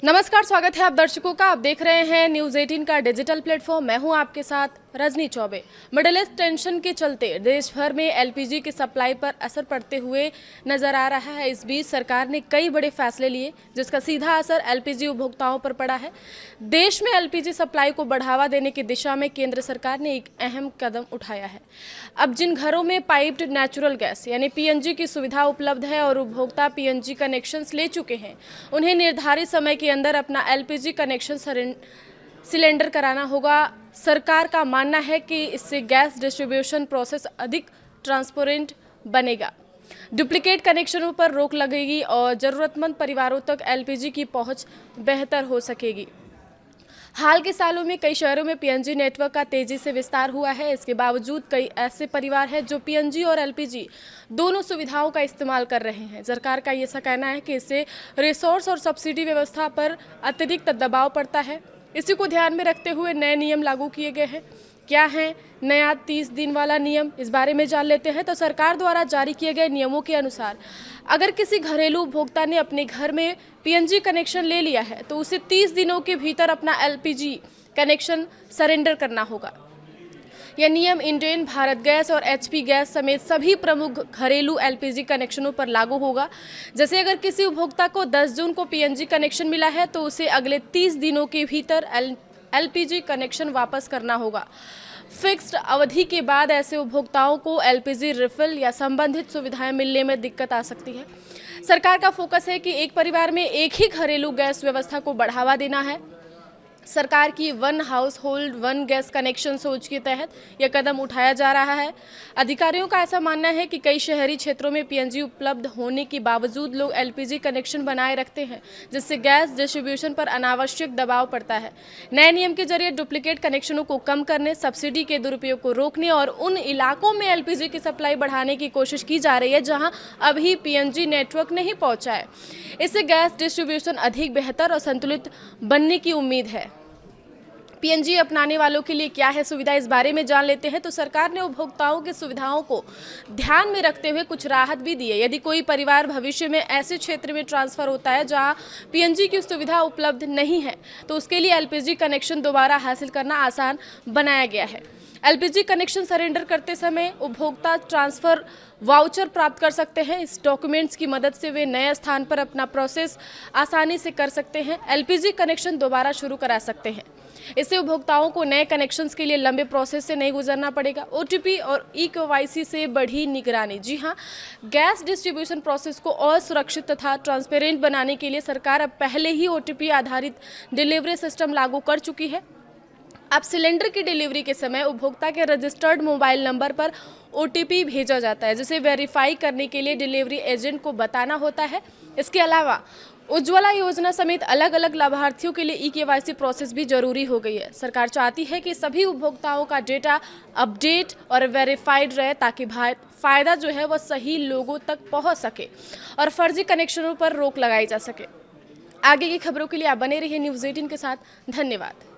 नमस्कार, स्वागत है आप दर्शकों का। आप देख रहे हैं न्यूज़ 18 का डिजिटल प्लेटफॉर्म। मैं हूं आपके साथ Rajni Choubey. Middle east tension के चलते देश भर में एलपीजी की सप्लाई पर असर पड़ते हुए नजर आ रहा है। इस बीच सरकार ने कई बड़े फैसले लिए जिसका सीधा असर एलपीजी उपभोक्ताओं पर पड़ा है। देश में एलपीजी सप्लाई को बढ़ावा देने की दिशा में केंद्र सरकार ने एक अहम कदम उठाया है। अब जिन घरों में पाइप्ड नेचुरल गैस यानी पीएनजी की सुविधा उपलब्ध है और उपभोक्ता पीएनजी कनेक्शंस ले चुके हैं, उन्हें निर्धारित समय के अंदर अपना एलपीजी कनेक्शन सिलेंडर कराना होगा। सरकार का मानना है कि इससे गैस डिस्ट्रीब्यूशन प्रोसेस अधिक ट्रांसपेरेंट बनेगा, डुप्लीकेट कनेक्शनों पर रोक लगेगी और ज़रूरतमंद परिवारों तक एलपीजी की पहुंच बेहतर हो सकेगी। हाल के सालों में कई शहरों में पीएनजी नेटवर्क का तेजी से विस्तार हुआ है। इसके बावजूद कई ऐसे परिवार हैं जो पीएनजी और एलपीजी दोनों सुविधाओं का इस्तेमाल कर रहे हैं। सरकार का ये कहना है कि इससे रिसोर्स और सब्सिडी व्यवस्था पर अतिरिक्त दबाव पड़ता है। इसी को ध्यान में रखते हुए नए नियम लागू किए गए हैं। क्या है नया 30 दिन वाला नियम, इस बारे में जान लेते हैं। तो सरकार द्वारा जारी किए गए नियमों के अनुसार अगर किसी घरेलू उपभोक्ता ने अपने घर में पीएनजी कनेक्शन ले लिया है तो उसे 30 दिनों के भीतर अपना एलपीजी कनेक्शन सरेंडर करना होगा। यह नियम इंडेन, भारत गैस और एचपी गैस समेत सभी प्रमुख घरेलू एलपीजी कनेक्शनों पर लागू होगा। जैसे अगर किसी उपभोक्ता को 10 जून को पीएनजी कनेक्शन मिला है तो उसे अगले 30 दिनों के भीतर एलपीजी कनेक्शन वापस करना होगा। फिक्स्ड अवधि के बाद ऐसे उपभोक्ताओं को एलपीजी रिफिल या संबंधित सुविधाएं मिलने में दिक्कत आ सकती है। सरकार का फोकस है कि एक परिवार में एक ही घरेलू गैस व्यवस्था को बढ़ावा देना है। सरकार की one house hold one gas connection सोच के तहत यह कदम उठाया जा रहा है। अधिकारियों का ऐसा मानना है कि कई शहरी क्षेत्रों में पीएनजी उपलब्ध होने के बावजूद लोग एलपीजी कनेक्शन बनाए रखते हैं, जिससे गैस डिस्ट्रीब्यूशन पर अनावश्यक दबाव पड़ता है। नए नियम के जरिए डुप्लीकेट कनेक्शनों को कम करने, सब्सिडी के दुरुपयोग को रोकने और उन इलाकों में एलपीजी की सप्लाई बढ़ाने की कोशिश की जा रही है जहां अभी पीएनजी नेटवर्क नहीं पहुंचा है। इससे गैस डिस्ट्रीब्यूशन अधिक बेहतर और संतुलित बनने की उम्मीद है। पीएनजी अपनाने वालों के लिए क्या है सुविधा, इस बारे में जान लेते हैं। तो सरकार ने उपभोक्ताओं की सुविधाओं को ध्यान में रखते हुए कुछ राहत भी दी है। यदि कोई परिवार भविष्य में ऐसे क्षेत्र में ट्रांसफर होता है जहां पीएनजी की सुविधा उपलब्ध नहीं है तो उसके लिए एलपीजी कनेक्शन दोबारा हासिल करना आसान बनाया गया है। एलपीजी कनेक्शन सरेंडर करते समय उपभोक्ता ट्रांसफर वाउचर प्राप्त कर सकते हैं। इस डॉक्यूमेंट्स की मदद से वे नए स्थान पर अपना प्रोसेस आसानी से कर सकते हैं, एलपीजी कनेक्शन दोबारा शुरू करा सकते हैं। इससे उपभोक्ताओं को नए कनेक्शंस के लिए लंबे प्रोसेस से नहीं गुजरना पड़ेगा। ओटीपी और ई-केवाईसी से बढ़ी निगरानी। जी हां, गैस डिस्ट्रीब्यूशन प्रोसेस को और सुरक्षित तथा ट्रांसपेरेंट बनाने के लिए सरकार अब पहले ही ओटीपी आधारित डिलीवरी सिस्टम लागू कर चुकी है। अब सिलेंडर की डिलीवरी के समय उपभोक्ता के रजिस्टर्ड मोबाइल नंबर पर ओटीपी भेजा जाता है, जिसे वेरीफाई करने के लिए डिलीवरी एजेंट को बताना होता है। इसके अलावा उज्ज्वला योजना समेत अलग अलग लाभार्थियों के लिए ई-केवाईसी प्रोसेस भी जरूरी हो गई है। सरकार चाहती है कि सभी उपभोक्ताओं का डेटा अपडेट और वेरीफाइड रहे ताकि फायदा जो है वह सही लोगों तक पहुंच सके और फर्जी कनेक्शनों पर रोक लगाई जा सके। आगे की खबरों के लिए आप बने रहिए न्यूज़ 18 के साथ। धन्यवाद।